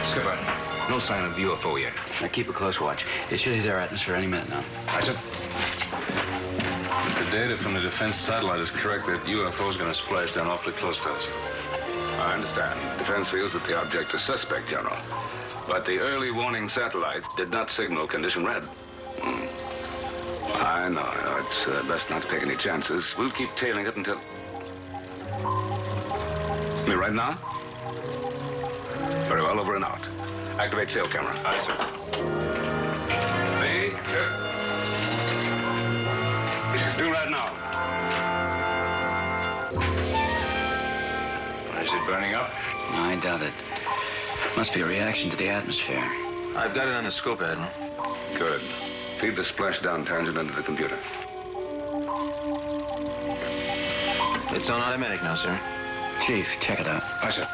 Skipper, no sign of UFO yet. Now keep a close watch. It should hit our atmosphere any minute now. I said, If the data from the defense satellite is correct, that UFO is going to splash down awfully close to us. I understand. Defense feels that the object is suspect, General. But the early warning satellite did not signal condition red. I know. It's best not to take any chances. We'll keep tailing it until... Me right now? Very well, over and out. Activate sail camera. Aye, sir. Me, sir. It's due right now. Is it burning up? I doubt it. Must be a reaction to the atmosphere. I've got it on the scope, Admiral. Good. Feed the splashdown tangent into the computer. It's on automatic now, sir. Chief, check it out. Aye, sir.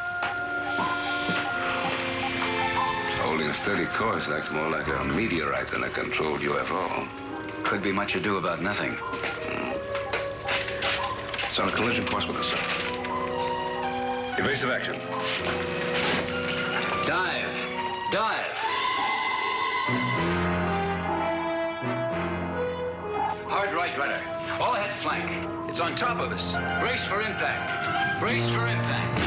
Holding a steady course acts more like a meteorite than a controlled UFO. Could be much ado about nothing. It's on a collision course with us, sir. Evasive action. Dive! Dive! Hard right rudder. All ahead flank. It's on top of us. Brace for impact. Brace for impact.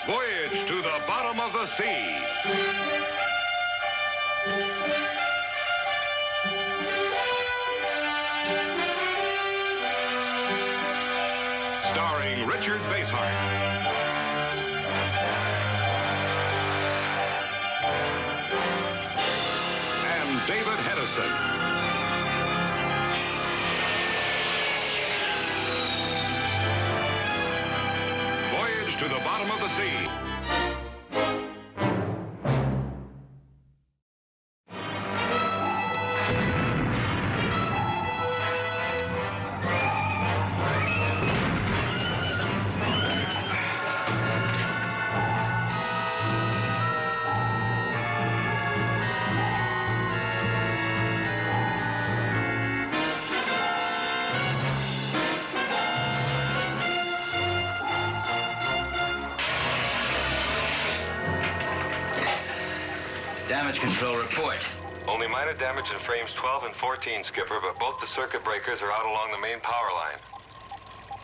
Voyage to the bottom of the sea. Starring Richard Basehart. And David Hedison. Voyage to the bottom of the sea. Damage control report. Only minor damage in frames 12 and 14, Skipper, but both the circuit breakers are out along the main power line.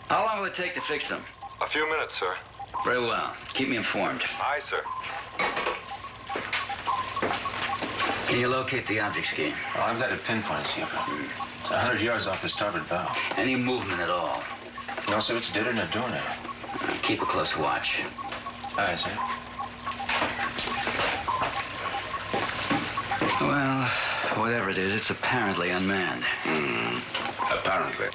How long will it take to fix them? A few minutes, sir. Very well. Keep me informed. Aye, sir. Can you locate the object scheme? Oh, I've got it pinpointed, Skipper. It's 100 yards off the starboard bow. Any movement at all? No, sir, it's dead in a door now. Keep a close watch. Aye, sir. Well, whatever it is, it's apparently unmanned. Apparently.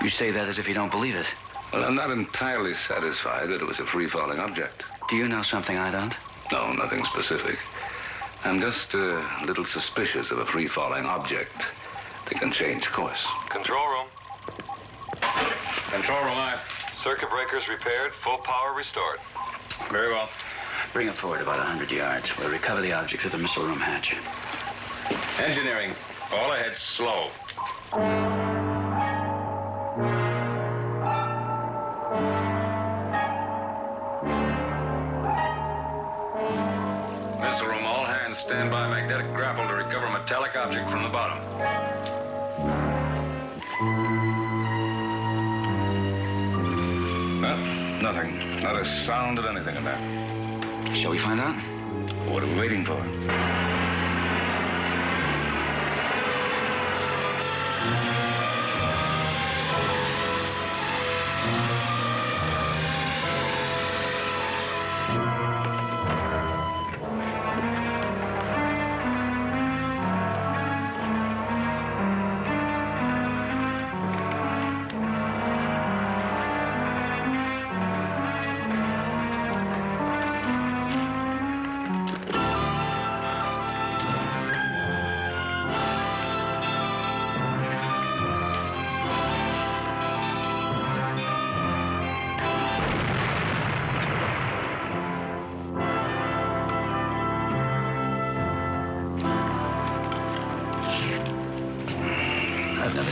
You say that as if you don't believe it. Well, I'm not entirely satisfied that it was a free-falling object. Do you know something I don't? No, nothing specific. I'm just a little suspicious of a free-falling object that can change course. Control room. Control room, aye. Circuit breakers repaired, full power restored. Very well. Bring it forward about 100 yards. We'll recover the object through the missile room hatch. Engineering. All ahead slow. Missile room, all hands stand by magnetic grapple to recover metallic object from the bottom. Nothing. Not a sound of anything in there. Shall we find out? What are we waiting for?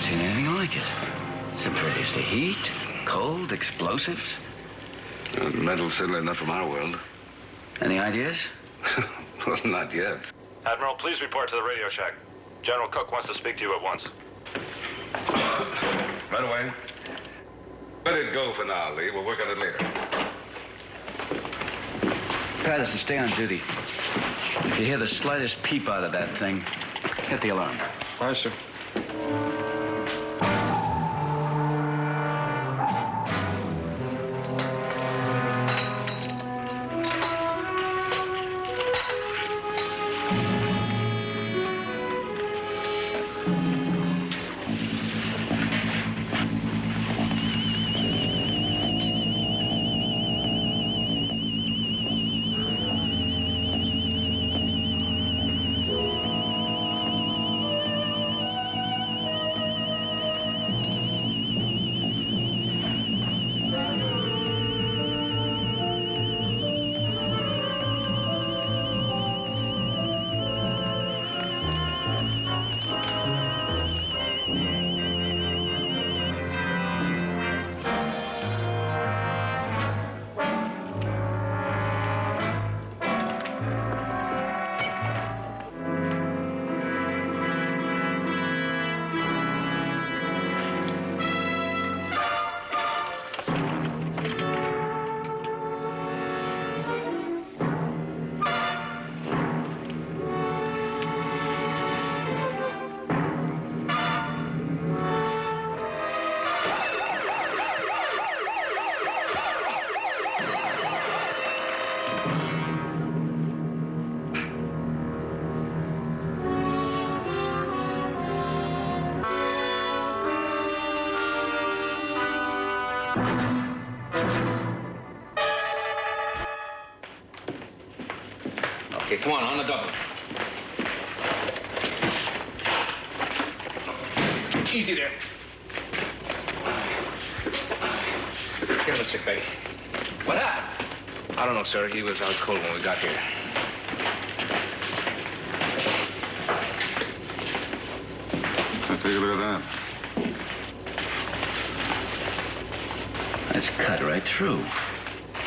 seen anything like it. It's impervious to heat, cold, explosives. Metal certainly not from our world. Any ideas? Well, not yet. Admiral, please report to the radio shack. General Cook wants to speak to you at once. Right away. Let it go for now, Lee. We'll work on it later. Patterson, stay on duty. If you hear the slightest peep out of that thing, hit the alarm. Aye, sir. Okay, come on the double. Easy there. Get him a sick bay. What happened? I don't know, sir. He was out cold when we got here. Now, take a look at that. That's cut right through.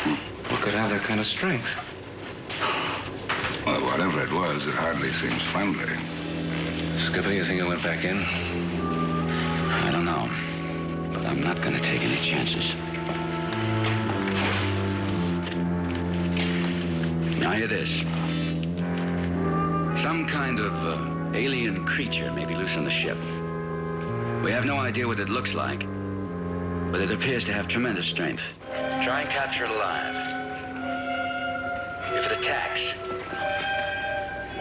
Who could have that kind of strength? Well, whatever it was, it hardly seems friendly. Skipper, you think it went back in? I don't know, but I'm not gonna take any chances. Now hear this. Some kind of alien creature may be loose on the ship. We have no idea what it looks like, but it appears to have tremendous strength. Try and capture it alive. If it attacks,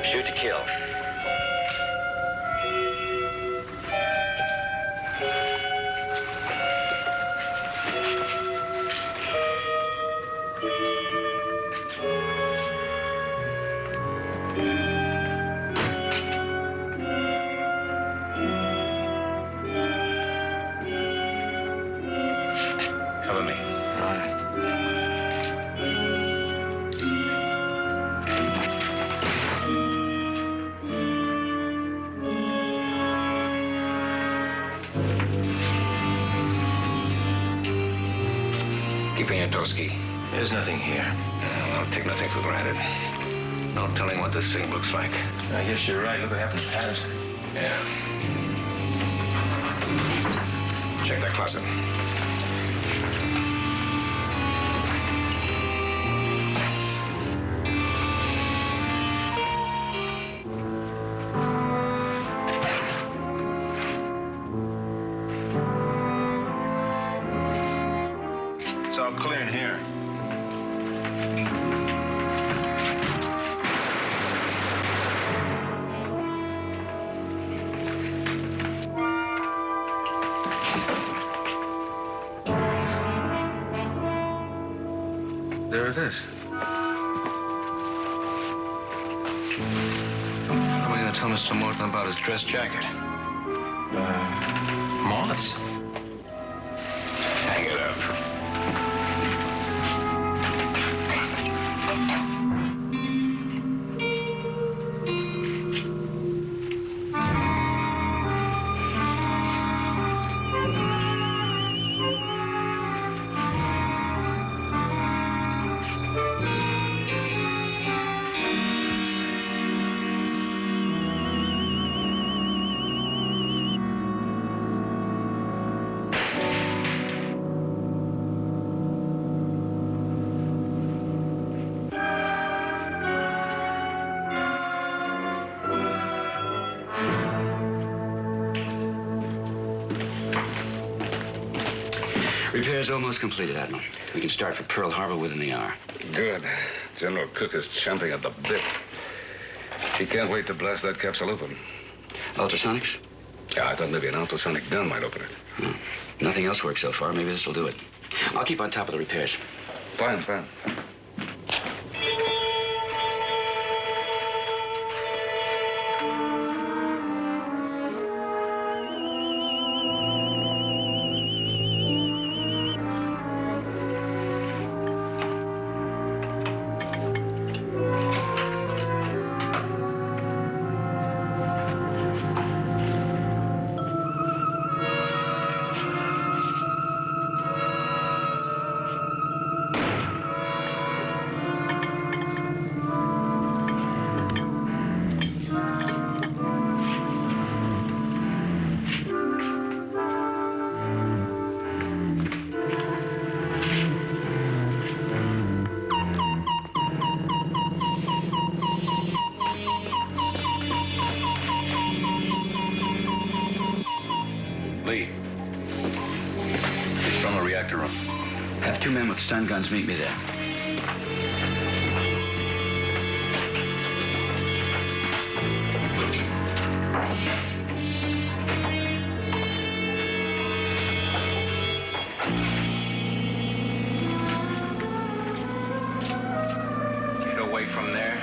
shoot to kill. Cover me. Keep Toski. There's nothing here. I'll take nothing for granted. No telling what this thing looks like. I guess you're right. Look what happened to Patterson. Yeah. Check that closet. It's all clear in here. There it is. What are we going to tell Mr. Morton about his dress jacket? Moths. Hang it up. Repairs almost completed, Admiral. We can start for Pearl Harbor within the hour. Good. General Cook is champing at the bit. He can't wait to blast that capsule open. Ultrasonics? Yeah, I thought maybe an ultrasonic gun might open it. Nothing else works so far. Maybe this will do it. I'll keep on top of the repairs. Fine, fine. Have 2 men with stun guns meet me there. Get away from there.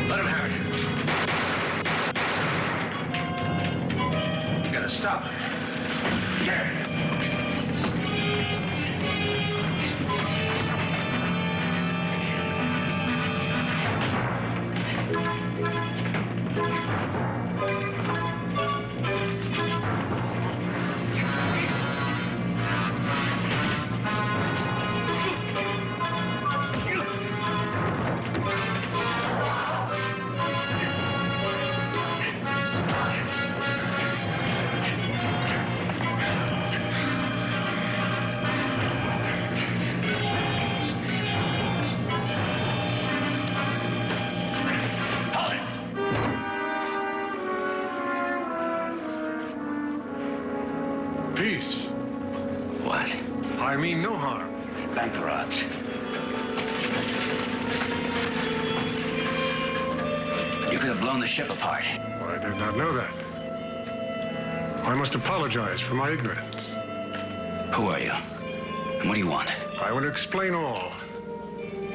Let him have it. You gotta stop him. Get him. Peace. What? I mean no harm. Bank garage. You could have blown the ship apart. I did not know that. I must apologize for my ignorance. Who are you? And what do you want? I will explain all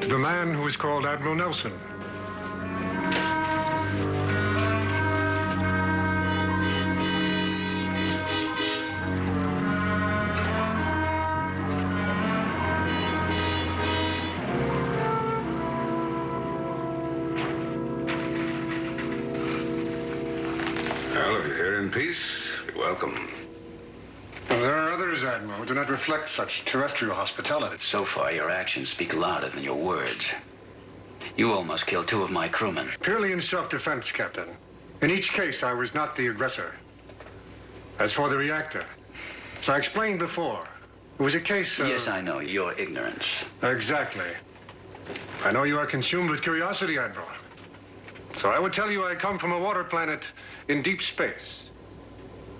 to the man who is called Admiral Nelson. Well, if you're here in peace, you're welcome. Well, there are others, Admiral, who do not reflect such terrestrial hospitality. So far, your actions speak louder than your words. You almost killed 2 of my crewmen. Purely in self-defense, Captain. In each case, I was not the aggressor. As for the reactor, as I explained before, it was a case of... Yes, I know. Your ignorance. Exactly. I know you are consumed with curiosity, Admiral. So I would tell you I come from a water planet in deep space.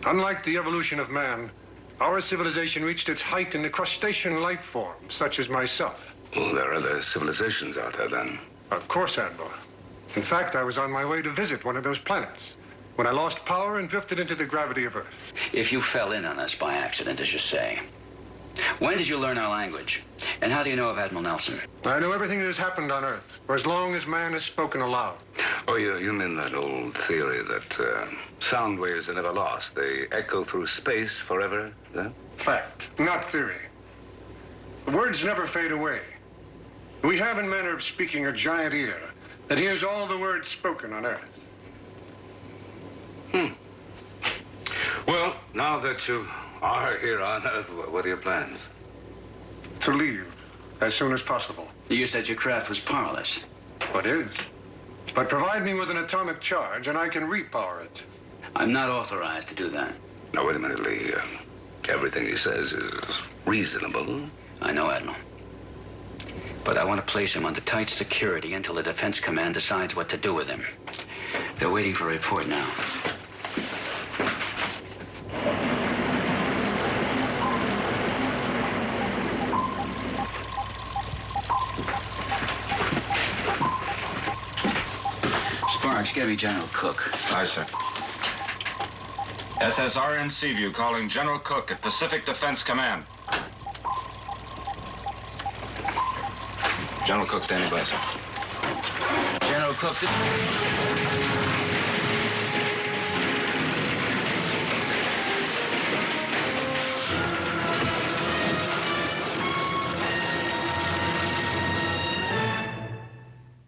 Unlike the evolution of man, our civilization reached its height in the crustacean life forms, such as myself. Well, there are other civilizations out there, then. Of course, Admiral. In fact, I was on my way to visit one of those planets when I lost power and drifted into the gravity of Earth. If you fell in on us by accident, as you say, when did you learn our language? And how do you know of Admiral Nelson? I know everything that has happened on Earth, for as long as man has spoken aloud. Oh, you mean that old theory that sound waves are never lost. They echo through space forever, then? Fact, not theory. The words never fade away. We have, in manner of speaking, a giant ear that hears all the words spoken on Earth. Well, now that you are here on Earth, what are your plans? To leave as soon as possible. You said your craft was powerless. What is? But provide me with an atomic charge and I can repower it. I'm not authorized to do that. Now, wait a minute, Lee. Everything he says is reasonable. I know, Admiral. But I want to place him under tight security until the Defense Command decides what to do with him. They're waiting for a report now. just get me General Cook. Aye, sir. SSRN Seaview calling General Cook at Pacific Defense Command. General Cook standing by, sir. General Cook,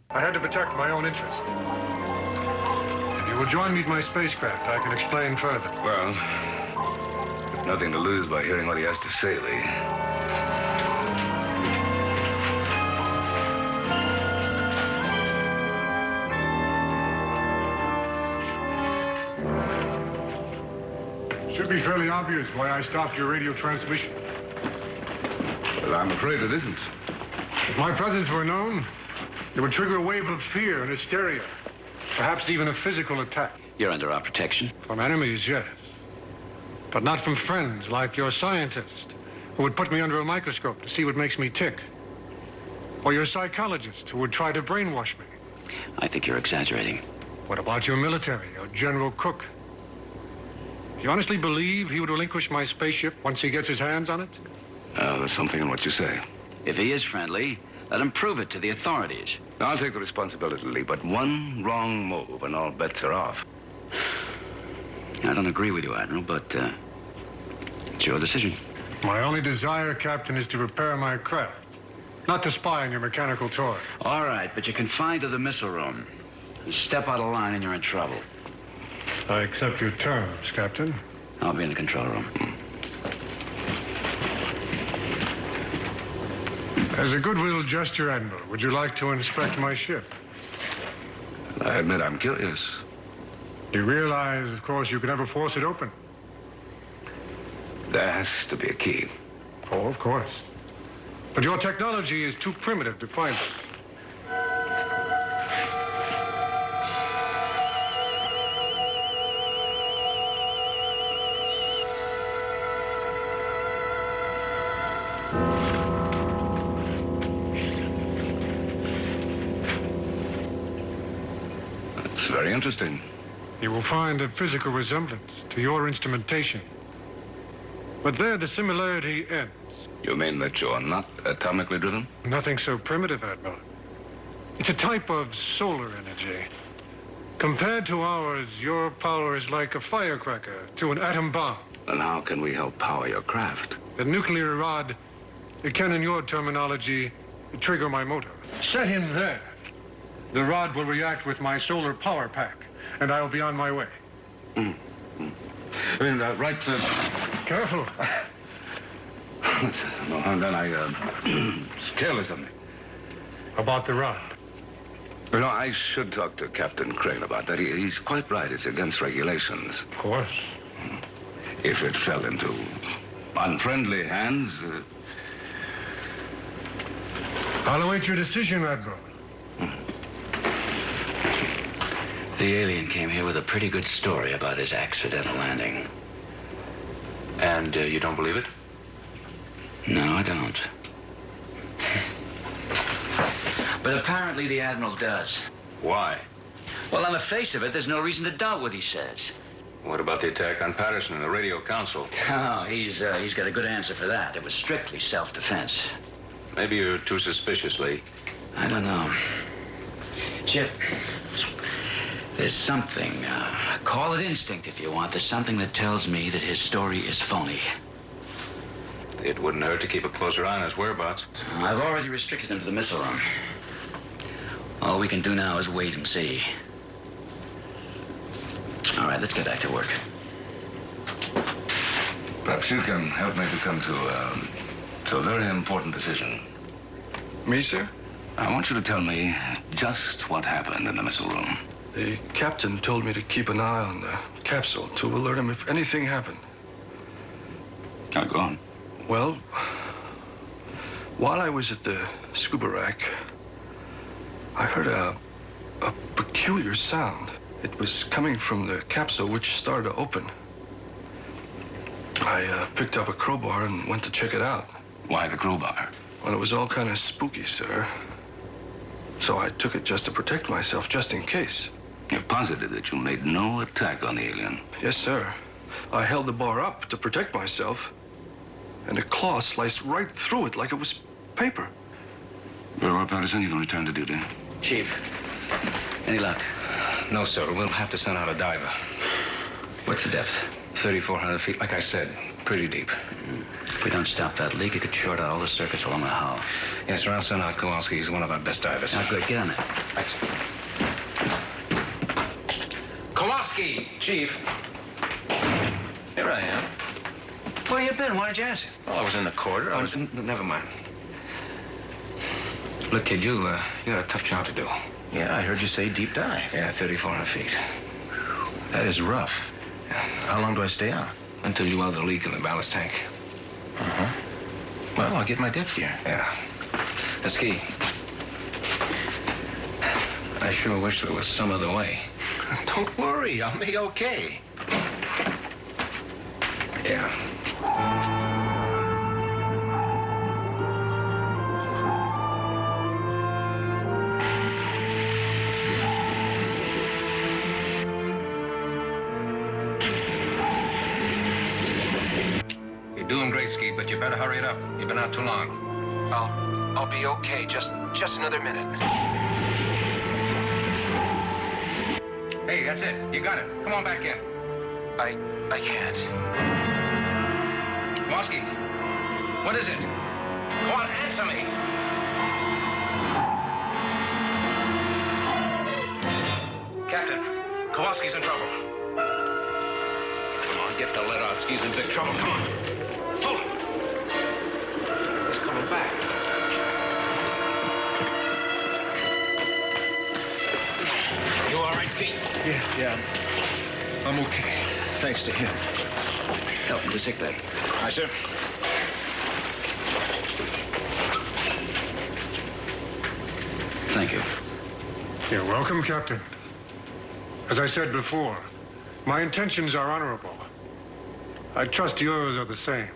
I had to protect my own interest. If you will join me at my spacecraft, I can explain further. Well, you've nothing to lose by hearing what he has to say, Lee. Should be fairly obvious why I stopped your radio transmission. Well, I'm afraid it isn't. If my presence were known, it would trigger a wave of fear and hysteria. Perhaps even a physical attack. you're under our protection. From enemies, yes. But not from friends like your scientist, who would put me under a microscope to see what makes me tick. Or your psychologist, who would try to brainwash me. I think you're exaggerating. What about your military, your General Cook? You honestly believe he would relinquish my spaceship once he gets his hands on it? There's something in what you say. If he is friendly, let him prove it to the authorities. I'll take the responsibility, Lee, but one wrong move and all bets are off. I don't agree with you, Admiral, but it's your decision. My only desire, Captain, is to repair my craft, not to spy on your mechanical toy. All right, but you're confined to the missile room. You step out of line and you're in trouble. I accept your terms, Captain. I'll be in the control room. As a goodwill gesture, Admiral, would you like to inspect my ship? I admit I'm curious. You realize, of course, you can never force it open. There has to be a key. Oh, of course. But your technology is too primitive to find it. It's very interesting. You will find a physical resemblance to your instrumentation. But there, the similarity ends. You mean that you're not atomically driven? Nothing so primitive, Admiral. It's a type of solar energy. Compared to ours, your power is like a firecracker to an atom bomb. Then how can we help power your craft? The nuclear rod, it can, in your terminology, trigger my motor. Set him there. The rod will react with my solar power pack, and I'll be on my way. Right, Careful. No, and then it's careless of me. About the rod. You know, I should talk to Captain Crane about that. He's quite right. It's against regulations. Of course. If it fell into unfriendly hands... I'll await your decision, Admiral. The alien came here with a pretty good story about his accidental landing. And you don't believe it? No, I don't. But apparently the Admiral does. Why? Well, on the face of it, there's no reason to doubt what he says. What about the attack on Patterson and the radio council? Oh, he's got a good answer for that. It was strictly self-defense. Maybe you're too suspicious, Lee. I don't know. Chip, there's something, call it instinct if you want. There's something that tells me that his story is phony. It wouldn't hurt to keep a closer eye on his whereabouts. I've already restricted him to the missile room. All we can do now is wait and see. All right, let's get back to work. Perhaps you can help me to come to a very important decision. Me, sir? I want you to tell me just what happened in the missile room. The captain told me to keep an eye on the capsule to alert him if anything happened. Now, go on. Well, while I was at the scuba rack, I heard a peculiar sound. It was coming from the capsule, which started to open. I picked up a crowbar and went to check it out. Why the crowbar? Well, it was all kind of spooky, sir. So I took it just to protect myself, just in case. You're positive that you made no attack on the alien? Yes, sir. I held the bar up to protect myself, and a claw sliced right through it like it was paper. Very well, Patterson. You can return to duty. Chief, any luck? No, sir. We'll have to send out a diver. What's the depth? 3,400 feet. Like I said, pretty deep. If we don't stop that leak, it could short out all the circuits along the hull. Yes, sir. I'll send out Kowalski. He's one of our best divers. Now, good. Get on it. Thanks. Kowalski! Chief. Here I am. Where you been? Why did you ask? Well, I was in the corridor. I was... Never mind. Look, kid, you got a tough job to do. Yeah, I heard you say deep dive. Yeah, 3,400 feet. That is rough. How long do I stay out? Until you weld the leak in the ballast tank. Uh-huh. Well, I'll get my depth gear. Yeah. That's key. I sure wish there was some other way. Don't worry, I'll be okay. Yeah. You're doing great, Ski, but you better hurry it up. You've been out too long. I'll be okay. Just another minute. Hey, that's it. You got it. Come on back in. I can't. Kowalski, what is it? Go on, answer me. Captain, Kowalski's in trouble. Come on, get the lead off. He's in big trouble. Come on. Pull him. He's coming back. You all right, Steve? Yeah. I'm okay. Thanks to him. Help him to sick bay. Aye, sir. Thank you. You're welcome, Captain. As I said before, my intentions are honorable. I trust yours are the same.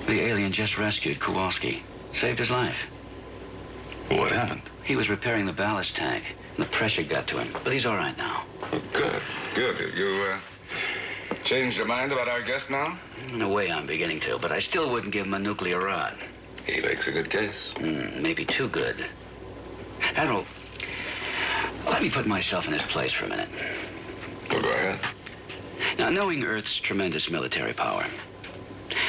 The alien just rescued Kowalski. Saved his life. What happened? He was repairing the ballast tank, and the pressure got to him. But he's all right now. Good, good. You, changed your mind about our guest now? In a way, I'm beginning to, but I still wouldn't give him a nuclear rod. He makes a good case. Maybe too good. Admiral, let me put myself in his place for a minute. Well, go ahead. Now, knowing Earth's tremendous military power,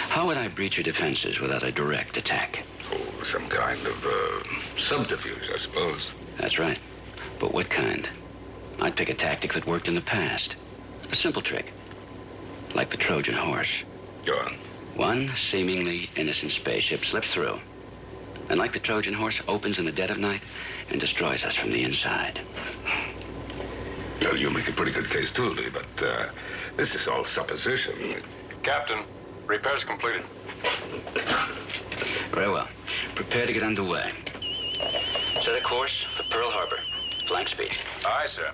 how would I breach your defenses without a direct attack? Oh, some kind of, subterfuge, I suppose. That's right. But what kind? I'd pick a tactic that worked in the past. A simple trick. Like the Trojan horse. Go on. One seemingly innocent spaceship slips through. And like the Trojan horse, opens in the dead of night and destroys us from the inside. Well, you make a pretty good case, too, Lee, but, this is all supposition. Captain, repairs completed. Very well. Prepare to get underway. Set a course for Pearl Harbor. Flank speed. Aye, sir.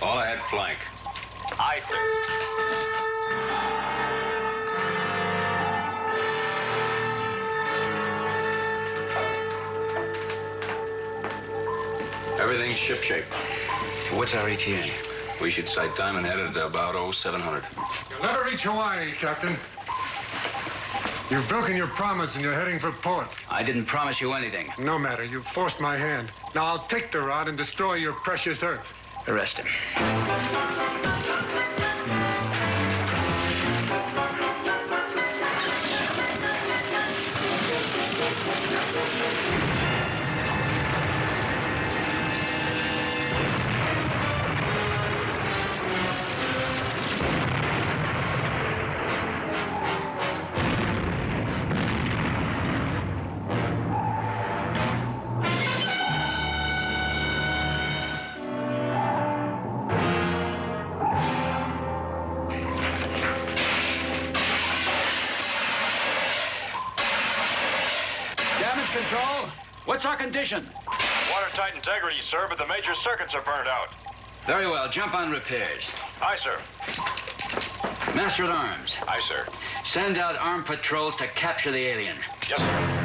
All ahead, flank. Aye, sir. Everything's shipshape. What's our ETA? We should sight Diamond Head at about 0700. You'll never reach Hawaii, Captain. You've broken your promise and you're heading for port. I didn't promise you anything. No matter, you've forced my hand. Now I'll take the rod and destroy your precious Earth. Arrest him. Control, what's our condition? Watertight integrity, sir, but the major circuits are burned out. Very well. Jump on repairs. Aye, sir. Master at Arms. Aye, sir. Send out armed patrols to capture the alien. Yes, sir.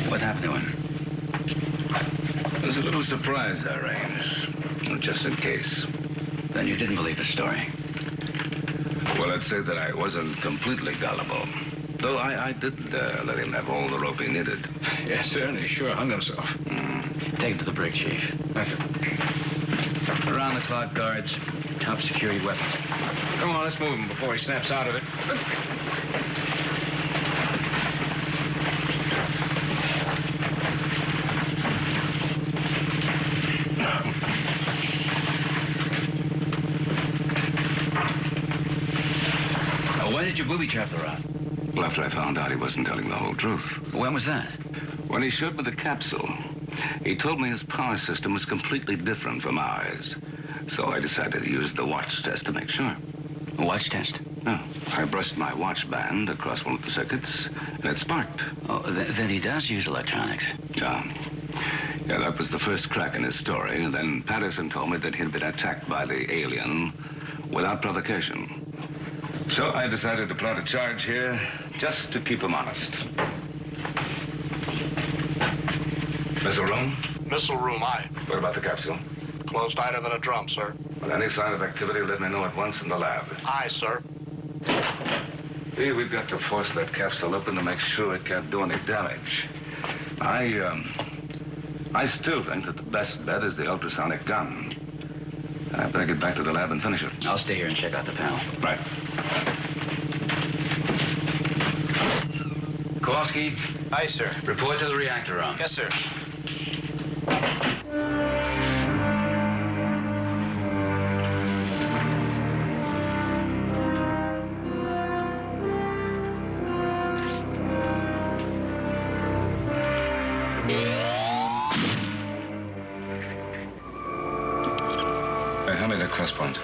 What happened to him? There's a little surprise I arranged, just in case. Then you didn't believe his story. Well, I'd say that I wasn't completely gullible. Though I did let him have all the rope he needed. Yes, sir, and he sure hung himself. Take him to the brig, Chief. That's it. Around-the-clock guards, top security weapons. Come on, let's move him before he snaps out of it. Why did you booby-trap the rat? Well, after I found out he wasn't telling the whole truth. When was that? When he showed me the capsule, he told me his power system was completely different from ours. So I decided to use the watch test to make sure. A watch test? No. I brushed my watch band across one of the circuits, and it sparked. Oh, then he does use electronics. Yeah, that was the first crack in his story. Then Patterson told me that he'd been attacked by the alien without provocation. So I decided to plant a charge here just to keep him honest. Missile room? Missile room, aye. What about the capsule? Closed tighter than a drum, sir. With any sign of activity, let me know at once in the lab. Aye, sir. See, we've got to force that capsule open to make sure it can't do any damage. I still think that the best bet is the ultrasonic gun. I better get back to the lab and finish it. I'll stay here and check out the panel. Right. Kowalski? Aye, sir. Report to the reactor room. Yes, sir. Hey, hand me that cross point.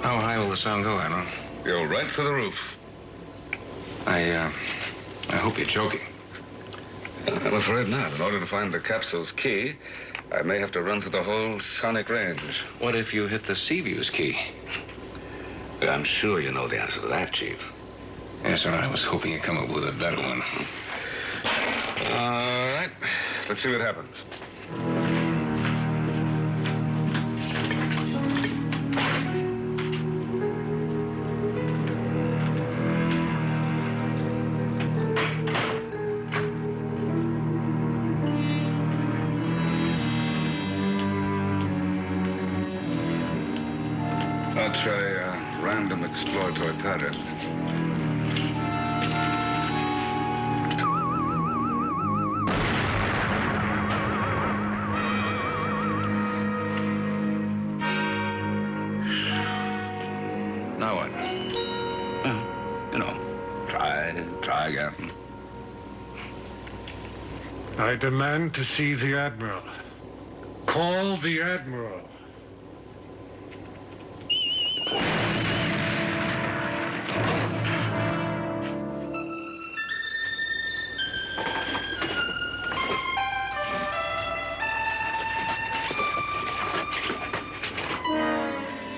How high will the sound go, Admiral? Go right through the roof. I hope you're joking. I'm afraid not. In order to find the capsule's key, I may have to run through the whole sonic range. What if you hit the Seaview's key? I'm sure you know the answer to that, Chief. Yes, sir. I was hoping you'd come up with a better one. All right. Let's see what happens. I'll try a random exploratory pattern. Now what? Try again. I demand to see the Admiral. Call the Admiral.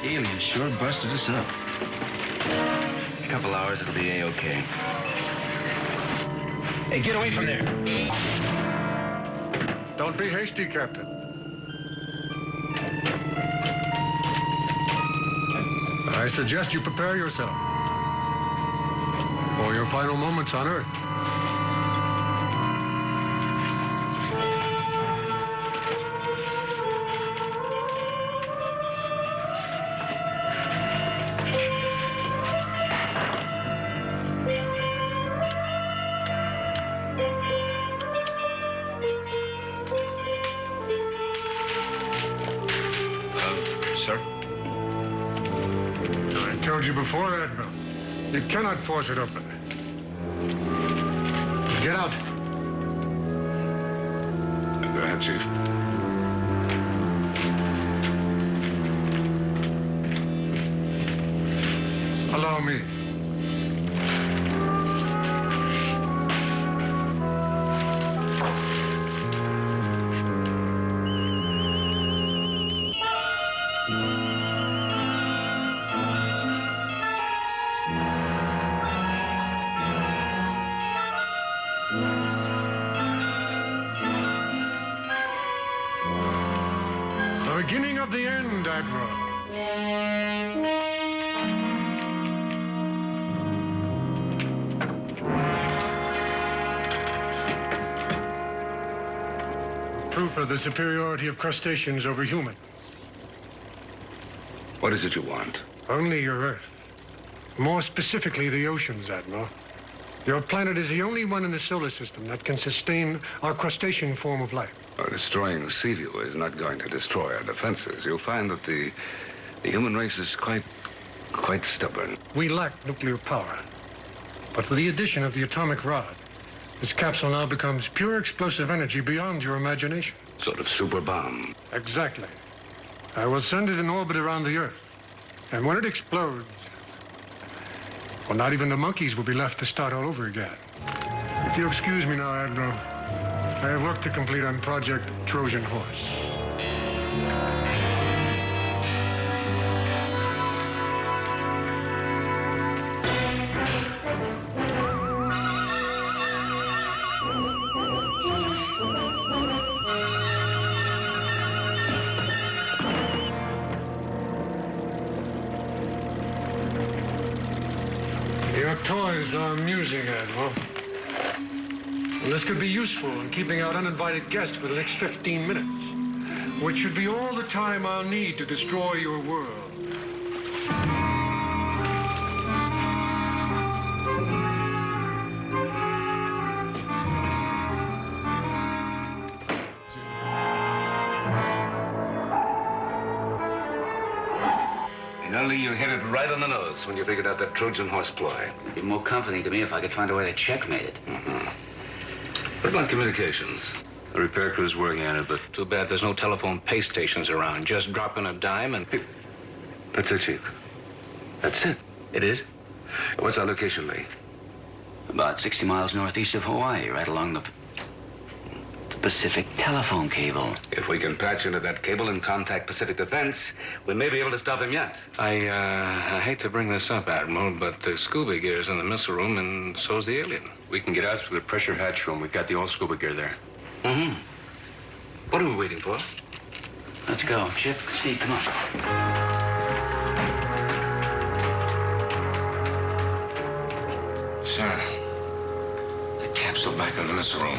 Alien sure busted us up. A couple hours, it'll be A-okay. Hey, get away from there. Don't be hasty, Captain. I suggest you prepare yourself for your final moments on Earth. I told you before, Admiral. You cannot force it open. Get out. Go ahead, Chief. Allow me. The beginning of the end, Admiral. Proof of the superiority of crustaceans over humans. What is it you want? Only your Earth. More specifically, the oceans, Admiral. Your planet is the only one in the solar system that can sustain our crustacean form of life. Well, destroying Seaview is not going to destroy our defenses. You'll find that the human race is quite stubborn. We lack nuclear power. But with the addition of the atomic rod, this capsule now becomes pure explosive energy beyond your imagination. Sort of super bomb. Exactly. I will send it in orbit around the Earth. And when it explodes, well, not even the monkeys will be left to start all over again. If you'll excuse me now, Admiral, I have work to complete on Project Trojan Horse. Your toys are amusing, Admiral. And this could be useful in keeping out uninvited guests for the next 15 minutes, which should be all the time I'll need to destroy your world. Only you hit it right on the nose when you figured out that Trojan horse ploy. It'd be more comforting to me if I could find a way to checkmate it. What about communications? The repair crew's working on it, but Too bad there's no telephone pay stations around. Just drop in a dime and... That's it, Chief. That's it. It is? What's our location, Lee? About 60 miles northeast of Hawaii, right along the Pacific telephone cable. If we can patch into that cable and contact Pacific Defense, we may be able to stop him yet. I hate to bring this up, Admiral, but the scuba gear's in the missile room, and so's the alien. we can get out through the pressure hatch room. We've got the old scuba gear there. Mm-hmm. What are we waiting for? Let's go. Chip, Steve, come on. Sir, the capsule back in the missile room.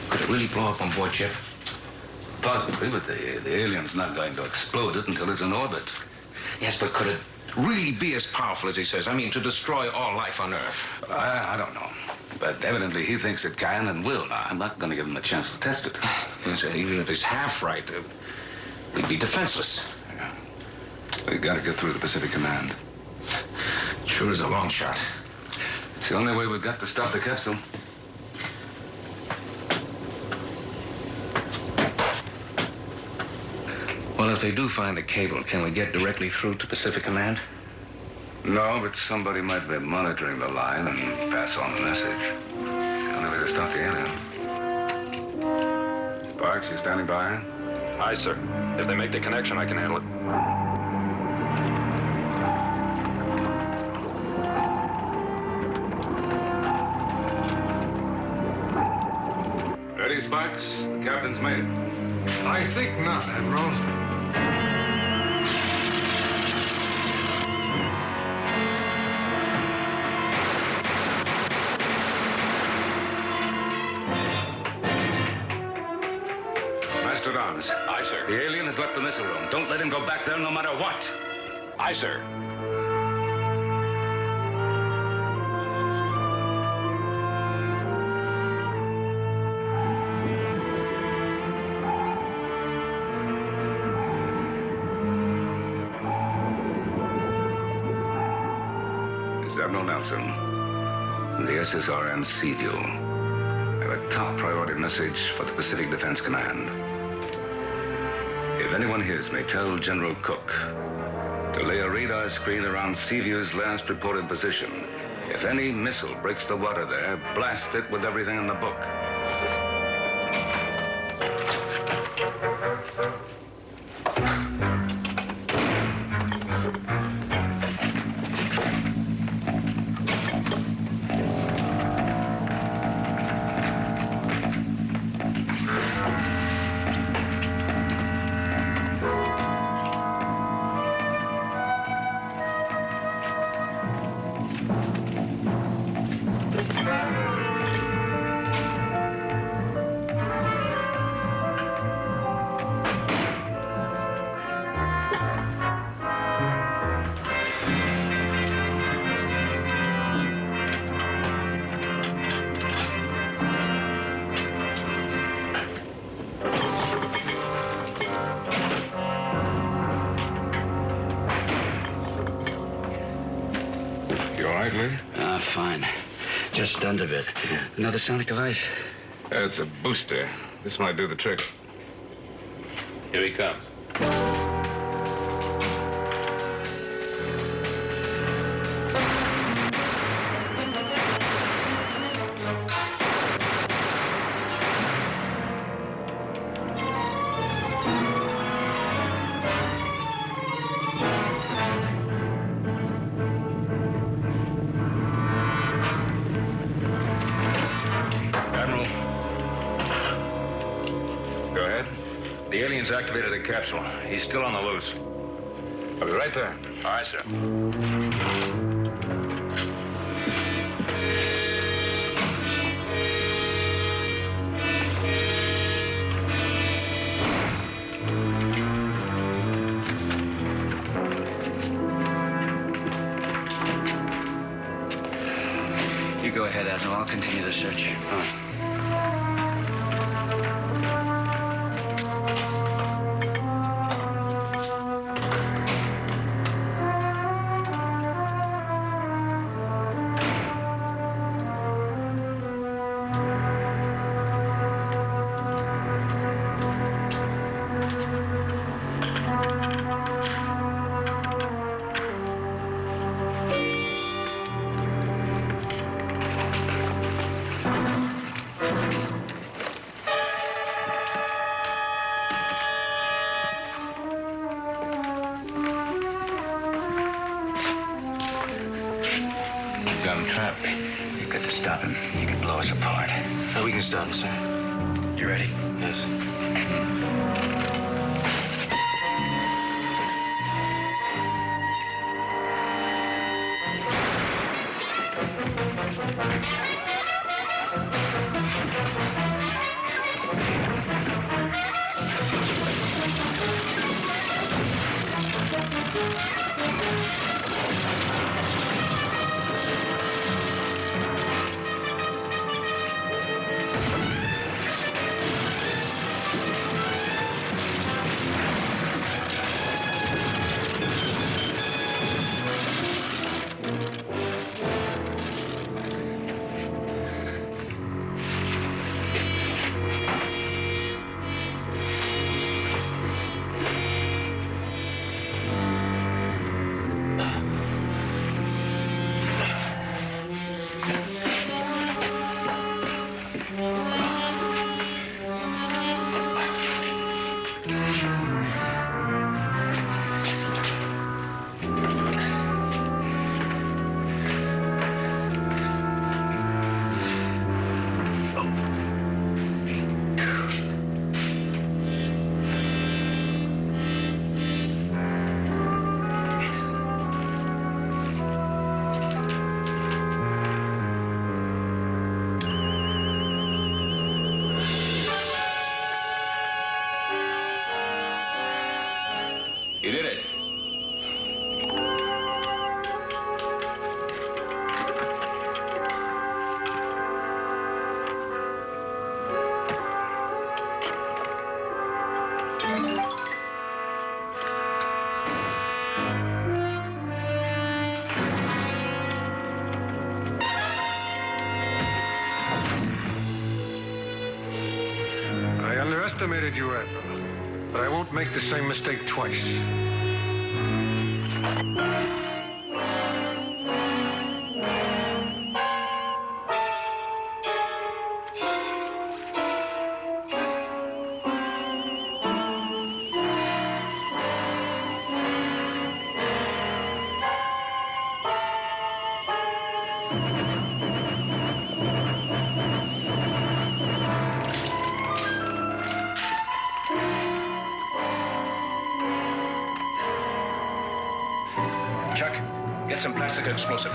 Could it really blow up on board, Chip? Possibly, but the alien's not going to explode it until it's in orbit. Yes, but could it really be as powerful as he says? I mean, to destroy all life on Earth. I don't know. But evidently he thinks it can and will. Now, I'm not going to give him a chance to test it. Yes, even if he's half right, we'd be defenseless. Yeah. We've got to get through the Pacific Command. Sure is a long shot. It's the only way we've got to stop the capsule. Well, if they do find the cable, can we get directly through to Pacific Command? No, but somebody might be monitoring the line and pass on the message. The only way to stop the alien. Sparks, you standing by? Aye, sir. If they make the connection, I can handle it. Ready, Sparks? The captain's made it. I think not, Admiral. Master at Arms. Aye, sir. The alien has left the missile room. Don't let him go back there no matter what. Aye, sir. is Admiral Nelson, the SSRN Seaview. I have a top priority message for the Pacific Defense Command. If anyone hears me, tell General Cook to lay a radar screen around Seaview's last reported position. If any missile breaks the water there, blast it with everything in the book. Fine. Just stunned a bit. Another sonic device? It's a booster. This might do the trick. Here he comes. The alien's activated the capsule. He's still on the loose. I'll be right there. All right, sir. You go ahead, Admiral. I'll continue the search. You've got to stop him. He can blow us apart. So we can stop him, sir. You ready? Yes. underestimated you, Admiral. But I won't make the same mistake twice. Chuck, get some plastic explosive.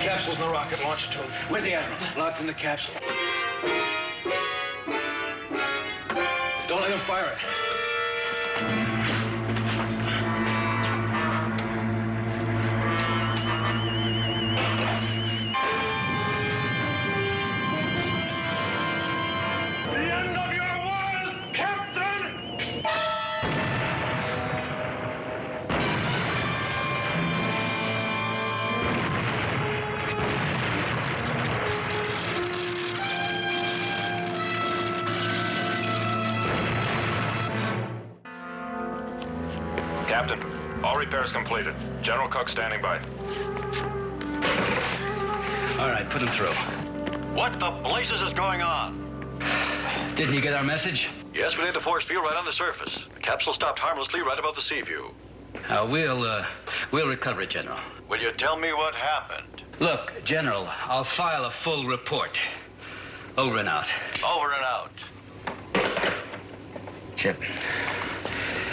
Capsule's in the rocket launcher tube. Where's the Admiral? Locked in the capsule. Don't let him fire it. The end of your world, Captain! Captain, all repairs completed. General Cook standing by. All right, put him through. What the blazes is going on? Didn't you get our message? Yes, we laid a force field right on the surface. The capsule stopped harmlessly right above the sea view. We'll recover it, General. Will you tell me what happened? Look, General, I'll file a full report. Over and out. Over and out. Chip,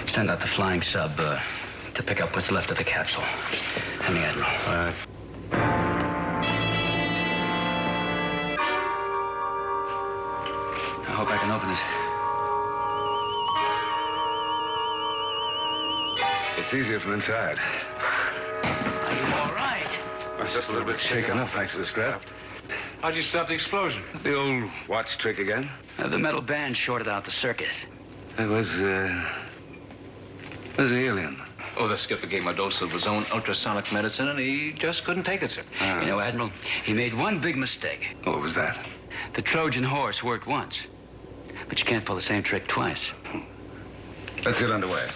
send out the flying sub to pick up what's left of the capsule. And the Admiral. All right. I hope I can open it. It's easier from inside. Are you all right? I was just a little bit shaken up thanks to this grab. How'd you stop the explosion? The old watch trick again? The metal band shorted out the circuit. It was the alien. Oh, the skipper gave my dose of his own ultrasonic medicine, and he just couldn't take it, sir. You know, Admiral, he made one big mistake. What was that? The Trojan horse worked once, but you can't pull the same trick twice. Let's get underway.